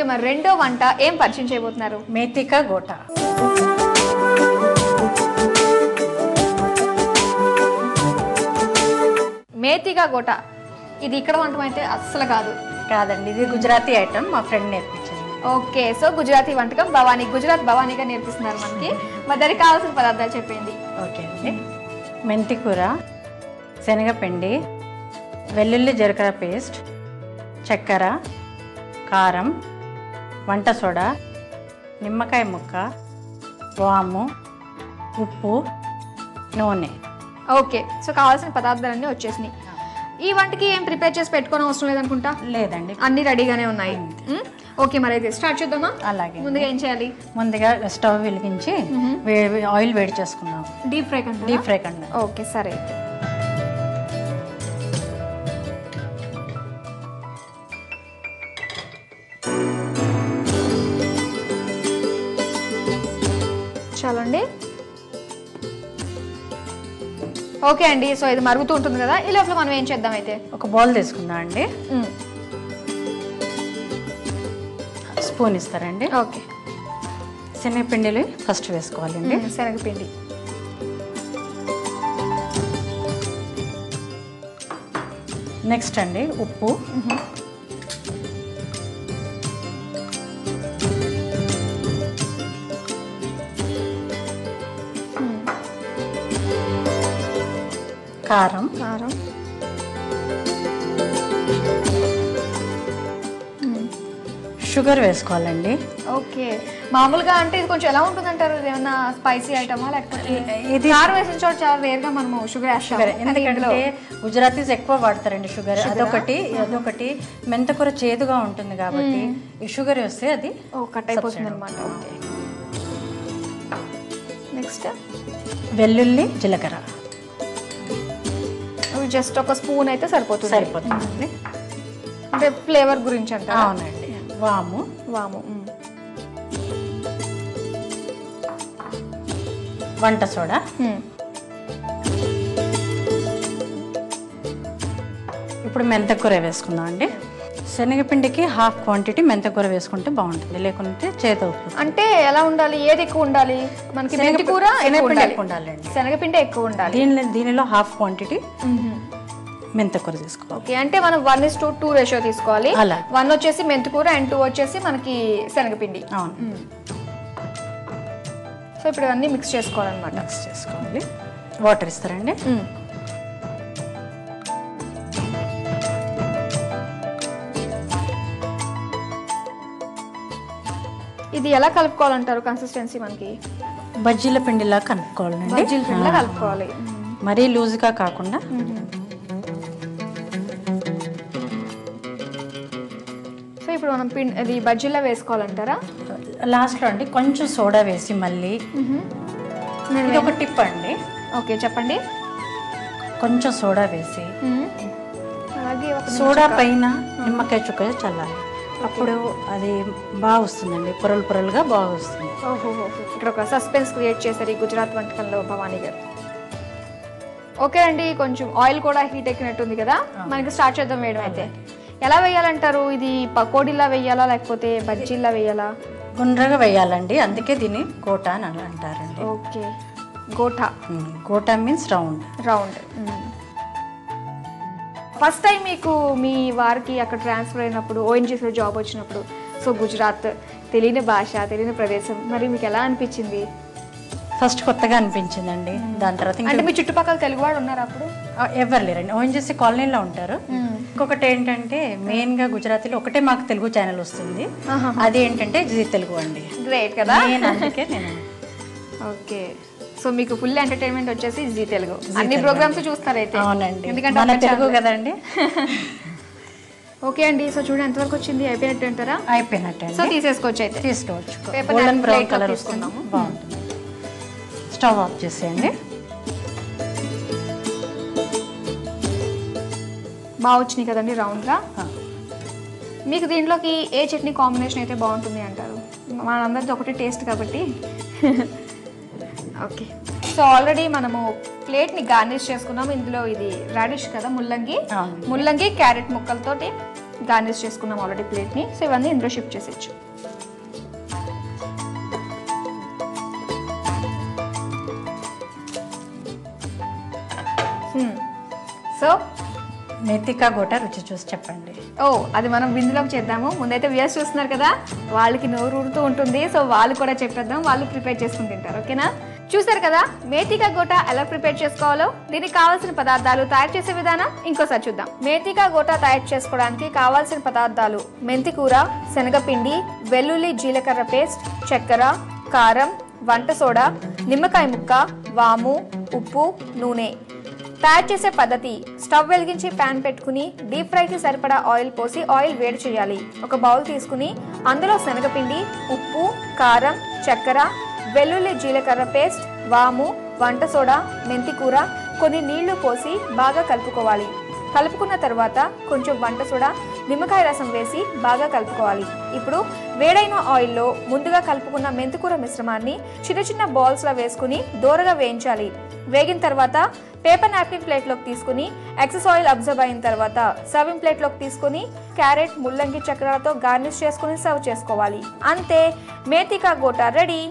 Okay, మరి రెండో వంట ఏం పరిచయం చేయబోతున్నారు? మేతికా గోటా. మేతికా గోటా, ఇది ఇక్కడ వంటం అయితే అస్సలు కాదండి, ఇది గుజరాతీ ఐటమ్, మా ఫ్రెండ్ నేర్పించింది. ఓకే, సో గుజరాతీ వంటకం భవానీ, గుజరాత్ భవానీగా నేర్పిస్తున్నారు మనకి. మరి దానికి కావాల్సిన పదార్థాలు చెప్పండి. ఓకే అండి, మెంతి కూర, శనగపిండి, వెల్లుల్లి జీలకర్ర పేస్ట్, చక్కెర, కారం, వంట సోడా, నిమ్మకాయ ముక్క, వాము, ఉప్పు, నూనె. ఓకే, సో కావాల్సిన పదార్థాలన్నీ వచ్చేసినాయి. ఈ వంటకి ఏం ప్రిపేర్ చేసి పెట్టుకోవడం అవసరం లేదనుకుంటా. లేదండి, అన్ని రెడీగానే ఉన్నాయి. ఓకే, మరి అయితే స్టార్ట్ చేద్దామా? అలాగే. ముందుగా ఏం చేయాలి? ముందుగా స్టవ్ వెలిగించి ఆయిల్ వేడి చేసుకున్నాం. డీప్ ఫ్రై కంటే? డీప్ ఫ్రై కండి. ఓకే, సరే. చాలండి. ఓకే అండి, సో ఇది మరుగుతూ ఉంటుంది కదా, ఈ లోపల మనం ఏం చేద్దాం అయితే? ఒక బౌల్ తీసుకుందాం అండి. స్పూన్ ఇస్తారండి. ఓకే, శనగపిండిలు ఫస్ట్ వేసుకోవాలండి. శనగపిండి, నెక్స్ట్ అండి ఉప్పు, కారం, షుగర్ వేసుకోవాలండి. ఓకే, మామూలుగా అంటే ఇది కొంచెం ఎలా ఉంటుంది అంటారు? ఇది ఏమన్నా స్పైసీ ఐటమా, లేకపోతే ఇది కారం వేసిన చోట చాలా రేర్ గా మనము షుగర్ వేస్తాం. ఎందుకంటే గుజరాతీస్ ఎక్కువ వాడతారండి షుగర్. అదొకటి మెంతకూర చేదుగా ఉంటుంది కాబట్టి ఈ షుగర్ వేస్తే అది కట్ అయిపోతుంది అనమాట. ఓకే, నెక్స్ట్ వెల్లుల్లి జీలకర్ర, జస్ట్ ఒక స్పూన్ అయితే సరిపోతుంది. అంటే ఫ్లేవర్ గురించి అంటారా? అవునండి. వాము, వంట సోడా, ఇప్పుడు మెంతకూర వేసుకుందాం అండి. శనగపిండికి హాఫ్ క్వాంటిటీ మెంతకూర వేసుకుంటే బాగుంటుంది, లేకుంటే చేదు. అంటే ఎలా ఉండాలి? ఏది ఎక్కువ ఉండాలి మనకి? మెంతికూర ఎక్కువ ఉండాలండి, శనగపిండి ఎక్కువ ఉండాలి. దీనిలో హాఫ్ క్వాంటిటీ మెంతకూర తీసుకోవాలి. ఓకే, అంటే మనం 1:2 రేషియో తీసుకోవాలి. 1 వచ్చేసి మెంతికూర అండ్ 2 వచ్చేసి మనకి శనగపిండి. అవును. సో ఇప్పుడు అన్నీ మిక్స్ చేసుకోవాలన్నమాట. మిక్స్ చేసుకోవాలి. వాటర్ ఇస్తారండి. ఇది ఎలా కలుపుకోవాలంటారు కన్సిస్టెన్సీ మనకి? బజ్జీల పిండిలా కలుపుకోవాలండి. బజ్జీల పిండిలా కలుపుకోవాలి, మరీ లూజ్గా కాకుండా. సో ఇప్పుడు మనం ఇది బజ్జీలా వేసుకోవాలంటారా? లాస్ట్లో అండి కొంచెం సోడా వేసి మళ్ళీ, ఇది ఒక టిప్ అండి. ఓకే, చెప్పండి. కొంచెం సోడా వేసి అలాగే సోడా పైన నిమ్మకాయ చుక్క చల్లాలి, అప్పుడు అది బాగా వస్తుందండి, పొరలుగా బాగా వస్తుంది. ఓహో, ఇక్కడ ఒక సస్పెన్స్ క్రియేట్ చేశారు ఈ గుజరాత్ వంటకంలో భవానీ గారు. ఓకే అండి, కొంచెం ఆయిల్ కూడా హీట్ ఎక్కినట్టుంది కదా, మనకి స్టార్ట్ చేద్దాం వేయడం. అయితే ఎలా వేయాలంటారు? ఇది పకోడీలా వేయాలా లేకపోతే బజ్జీలా వేయాలా? గుండ్రగా వేయాలండి, అందుకే దీన్ని గోటా అని అంటారండి. Okay, gota means round. First time మీకు మీ వారికి అక్కడ ట్రాన్స్ఫర్ అయినప్పుడు, ఓఎన్జీసీలో జాబ్ వచ్చినప్పుడు, సో గుజరాత్ తెలియని భాష, తెలియని ప్రదేశం, మరి మీకు ఎలా అనిపించింది? ఫస్ట్ కొత్తగా అనిపించిందండి. దాని తర్వాత అంటే మీ చుట్టుపక్కల తెలుగు వాడు ఉన్నారు అప్పుడు? ఎవరు లేరండి, ఓఎన్జీసీ కాలనీలో ఉంటారు. ఇంకొకటి ఏంటంటే మెయిన్గా గుజరాతీలో ఒకటే మాకు తెలుగు ఛానల్ వస్తుంది, అది ఏంటంటే జీ తెలుగు అండి. గ్రేట్ కదా. అందుకే నేను ఓకే, సో మీకు ఫుల్ ఎంటర్టైన్మెంట్ వచ్చేసి జీ తెలుగు, అన్ని ప్రోగ్రామ్స్ చూస్తారైతే? అవునండి, ఎందుకంటే మన తెలుగు కదండి. ఓకే అండి, సో చూడండి ఎంతవరకు వచ్చింది. అయిపోయినట్టు అంటారా? అయిపోయినట్టు. సో తీసేసుకోవచ్చు అయితే? తీసుకోవచ్చు. గోల్డెన్ బ్రౌన్ కలర్ వస్తున్నాము, బాగుంటుంది. స్టవ్ ఆఫ్ చేసేయండి. బాగా వచ్చినాయి కదండి రౌండ్గా. మీకు దీంట్లోకి ఏ చట్నీ కాంబినేషన్ అయితే బాగుంటుంది అంటారు? మనందరిది ఒకటి టేస్ట్ కాబట్టి. ఓకే, సో ఆల్రెడీ మనము ప్లేట్ని గార్నిష్ చేసుకున్నాము. ఇందులో ఇది రాడిష్ కదా, ముల్లంగి, క్యారెట్ ముక్కలతోటి గార్నిష్ చేసుకున్నాం ఆల్రెడీ ప్లేట్ని. సో ఇవన్నీ ఇందులో షిఫ్ట్ చేసేయచ్చు. సో మేతికా గోటా రుచి చూసి చెప్పండి. అది మనం విందులోకి చేద్దాము. ముందైతే వ్యూయర్స్ చూస్తున్నారు కదా, వాళ్ళకి నోరు ఊరుతూ ఉంటుంది. సో వాళ్ళు కూడా చెప్పేద్దాం, వాళ్ళు ప్రిపేర్ చేసుకుని తింటారు. ఓకేనా? చూసారు కదా మేతికా గోటా ఎలా ప్రిపేర్ చేసుకోవాలో. దీనికి కావాల్సిన పదార్థాలు, తయారు చేసే విధానం ఇంకోసారి చూద్దాం. మేతికా గోటా తయారు చేసుకోవడానికి కావాల్సిన పదార్థాలు: మెంతి కూర, శనగపిండి, వెల్లుల్లి జీలకర్ర పేస్ట్, చక్కెర, కారం, వంట సోడా, నిమ్మకాయ ముక్క, వాము, ఉప్పు, నూనె. తయారు చేసే పద్ధతి: స్టవ్ వెలిగించి ప్యాన్ పెట్టుకుని డీప్ ఫ్రైకి సరిపడా ఆయిల్ పోసి ఆయిల్ వేడి చేయాలి. ఒక బౌల్ తీసుకుని అందులో శనగపిండి, ఉప్పు, కారం, చక్కెర, వెల్లుల్లి జీలకర్ర పేస్ట్, వాము, వంట సోడా, మెంతి కూర, కొన్ని నీళ్లు పోసి బాగా కలుపుకోవాలి. కలుపుకున్న తర్వాత కొంచెం వంట సోడా, నిమ్మకాయ రసం వేసి బాగా కలుపుకోవాలి. ఇప్పుడు వేడైన ఆయిల్లో ముందుగా కలుపుకున్న మెంతికూర మిశ్రమాన్ని చిన్న చిన్న బాల్స్లో వేసుకుని దోరగా వేయించాలి. వేగిన తర్వాత పేపర్ నాప్కిన్ ప్లేట్లోకి తీసుకుని ఎక్సెస్ ఆయిల్ అబ్జర్వ్ అయిన తర్వాత సర్వింగ్ ప్లేట్లోకి తీసుకుని క్యారెట్, ముల్లంగి చక్రాలతో గార్నిష్ చేసుకుని సర్వ్ చేసుకోవాలి. అంతే, మేతికా గోటా రెడీ.